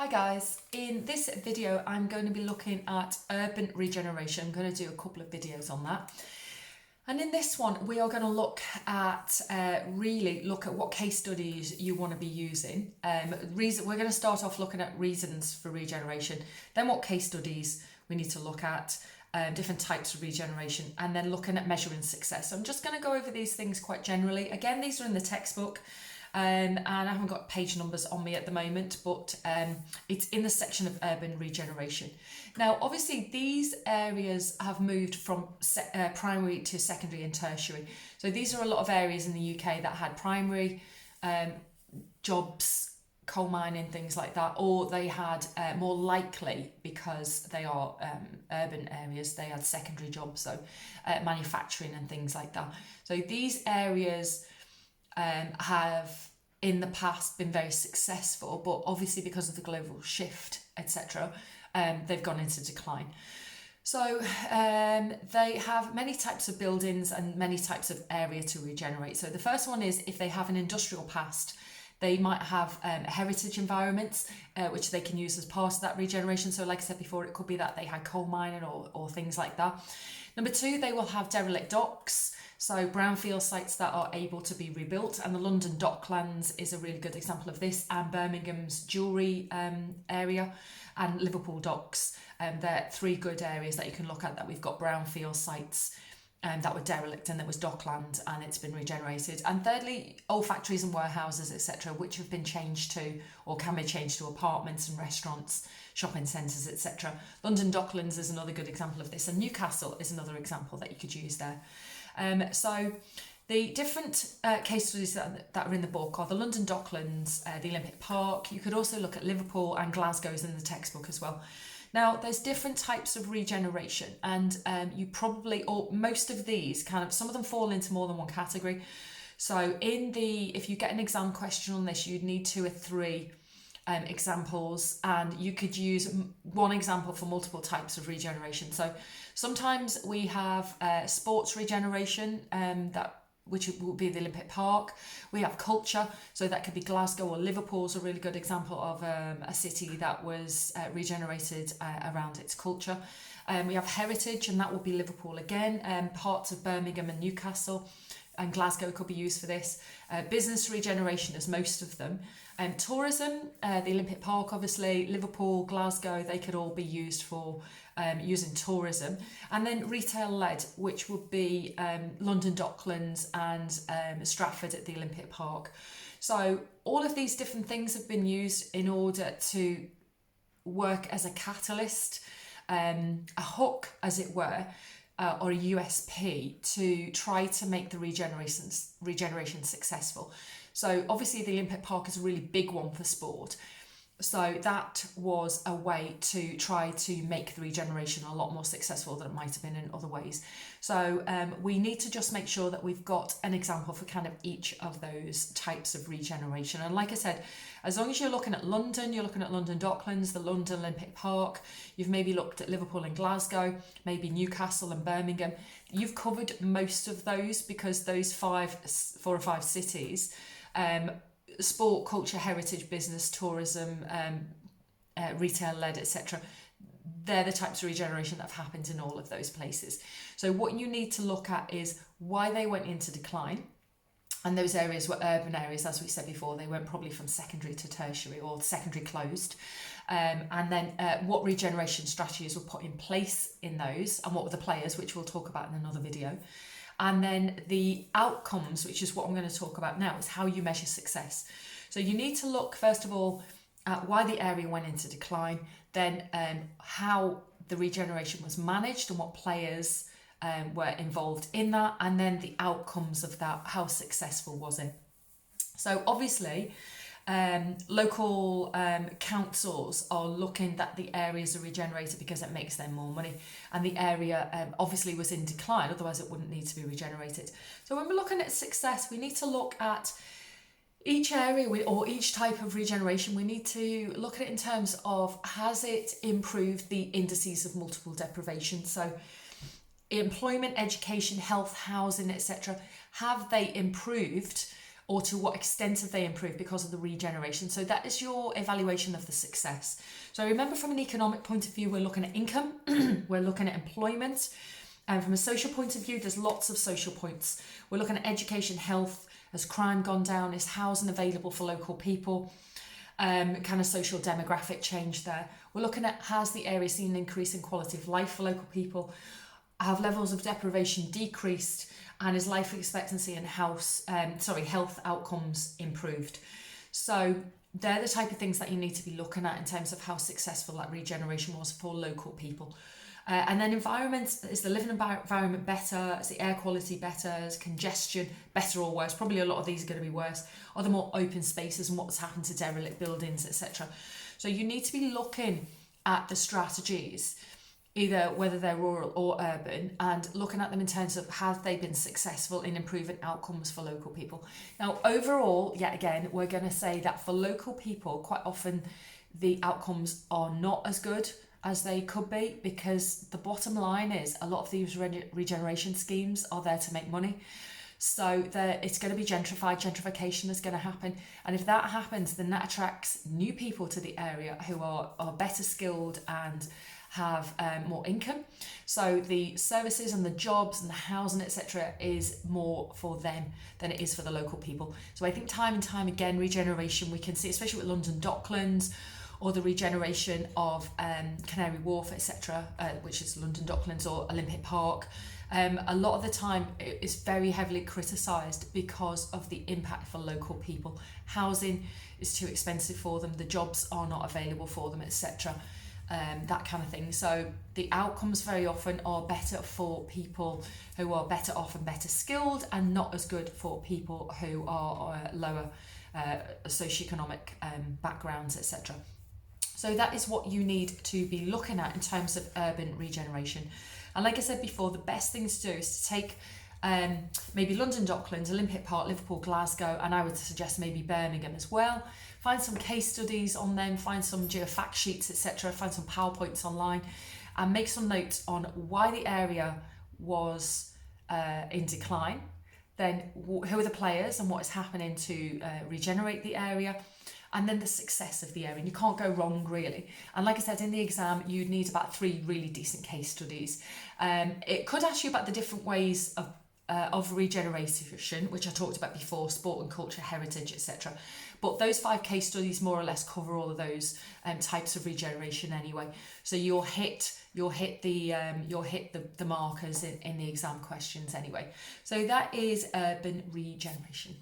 Hi guys, in this video I'm going to be looking at urban regeneration. I'm going to do a couple of videos on that. And in this one we are going to look at what case studies you want to be using. We're going to start off looking at reasons for regeneration, then what case studies we need to look at, different types of regeneration, and then looking at measuring success. So I'm just going to go over these things quite generally. Again, these are in the textbook. And I haven't got page numbers on me at the moment, but it's in the section of urban regeneration. Now, obviously, these areas have moved from primary to secondary and tertiary. So these are a lot of areas in the UK that had primary jobs, coal mining, things like that, or they had more likely, because they are urban areas, they had secondary jobs, so manufacturing and things like that. So these areas have in the past been very successful, but obviously because of the global shift, etc., they've gone into decline. So they have many types of buildings and many types of area to regenerate. So the first one is if they have an industrial past, they might have heritage environments which they can use as part of that regeneration. So like I said before, it could be that they had coal mining or things like that. Number two, they will have derelict docks, so brownfield sites that are able to be rebuilt, and the London Docklands is a really good example of this, and Birmingham's jewellery area and Liverpool docks. They're three good areas that you can look at that we've got brownfield sites that were derelict, and there was dockland and it's been regenerated. And thirdly, old factories and warehouses, etc., which have been changed to, or can be changed to, apartments and restaurants, shopping centres, etc. London Docklands is another good example of this, and Newcastle is another example that you could use there. So the different case studies that are in the book are the London Docklands, the Olympic Park. You could also look at Liverpool, and Glasgow's in the textbook as well. Now, there's different types of regeneration, and you probably, or most of these some of them fall into more than one category. So if you get an exam question on this, you'd need 2 or 3 examples, and you could use one example for multiple types of regeneration. So sometimes we have sports regeneration, which will be the Olympic Park. We have culture, so that could be Glasgow, or Liverpool's a really good example of a city that was regenerated around its culture. We have heritage, and that will be Liverpool again, parts of Birmingham and Newcastle, and Glasgow could be used for this. Business regeneration is most of them. Tourism, the Olympic Park, obviously, Liverpool, Glasgow, they could all be used for using tourism. And then retail-led, which would be London Docklands and Stratford at the Olympic Park. So all of these different things have been used in order to work as a catalyst, a hook, as it were, or a USP to try to make the regeneration successful. So obviously the Olympic Park is a really big one for sport. So that was a way to try to make the regeneration a lot more successful than it might have been in other ways. So we need to just make sure that we've got an example for each of those types of regeneration. And like I said, as long as you're looking at London, you're looking at London Docklands, the London Olympic Park, you've maybe looked at Liverpool and Glasgow, maybe Newcastle and Birmingham, you've covered most of those, because those 4 or 5 cities, sport, culture, heritage, business, tourism, retail-led, etc., they're the types of regeneration that have happened in all of those places. So what you need to look at is why they went into decline. And those areas were urban areas, as we said before. They went probably from secondary to tertiary, or secondary closed. And then what regeneration strategies were put in place in those, and what were the players, which we'll talk about in another video. And then the outcomes, which is what I'm going to talk about now, is how you measure success. So you need to look, first of all, at why the area went into decline, then how the regeneration was managed and what players were involved in that, and then the outcomes of that, how successful was it. So obviously, local councils are looking that the areas are regenerated because it makes them more money, and the area obviously was in decline, otherwise it wouldn't need to be regenerated. So when we're looking at success, we need to look at each area or each type of regeneration. We need to look at it in terms of, has it improved the indices of multiple deprivation? So employment, education, health, housing, etc., have they improved or to what extent have they improved because of the regeneration. So that is your evaluation of the success. So remember, from an economic point of view, we're looking at income, we're looking at employment, and from a social point of view, there's lots of social points. We're looking at education, health. Has crime gone down? Is housing available for local people? Kind of social demographic change there. We're looking at, has the area seen an increase in quality of life for local people? Have levels of deprivation decreased? And is life expectancy and health outcomes improved? So they're the type of things that you need to be looking at in terms of how successful that regeneration was for local people. And then environment, is the living environment better? Is the air quality better? Is congestion better or worse? Probably a lot of these are going to be worse. Are there more open spaces, and what's happened to derelict buildings, etc.? So you need to be looking at the strategies, either whether they're rural or urban, and looking at them in terms of, have they been successful in improving outcomes for local people? Now, overall, yet again, we're going to say that for local people, quite often the outcomes are not as good as they could be, because the bottom line is a lot of these regeneration schemes are there to make money. So it's going to be gentrified. Gentrification is going to happen. And if that happens, then that attracts new people to the area who are better skilled and have more income. So the services and the jobs and the housing, etc., is more for them than it is for the local people. So I think time and time again, regeneration, we can see, especially with London Docklands, or the regeneration of Canary Wharf, etc., which is London Docklands, or Olympic Park. A lot of the time it is very heavily criticised because of the impact for local people. Housing is too expensive for them, the jobs are not available for them, etc., that kind of thing. So the outcomes very often are better for people who are better off and better skilled, and not as good for people who are lower socioeconomic backgrounds, etc. So that is what you need to be looking at in terms of urban regeneration. And like I said before, the best thing to do is to take maybe London Docklands, Olympic Park, Liverpool, Glasgow, and I would suggest maybe Birmingham as well. Find some case studies on them, find some geofact sheets, etc., find some PowerPoints online, and make some notes on why the area was in decline, then who are the players and what is happening to regenerate the area, and then the success of the area. And you can't go wrong, really. And like I said, in the exam, you'd need about 3 really decent case studies. It could ask you about the different ways of regeneration, which I talked about before, sport and culture, heritage, etc. But those 5 case studies more or less cover all of those types of regeneration anyway. So you'll hit the markers in the exam questions anyway. So that is urban regeneration.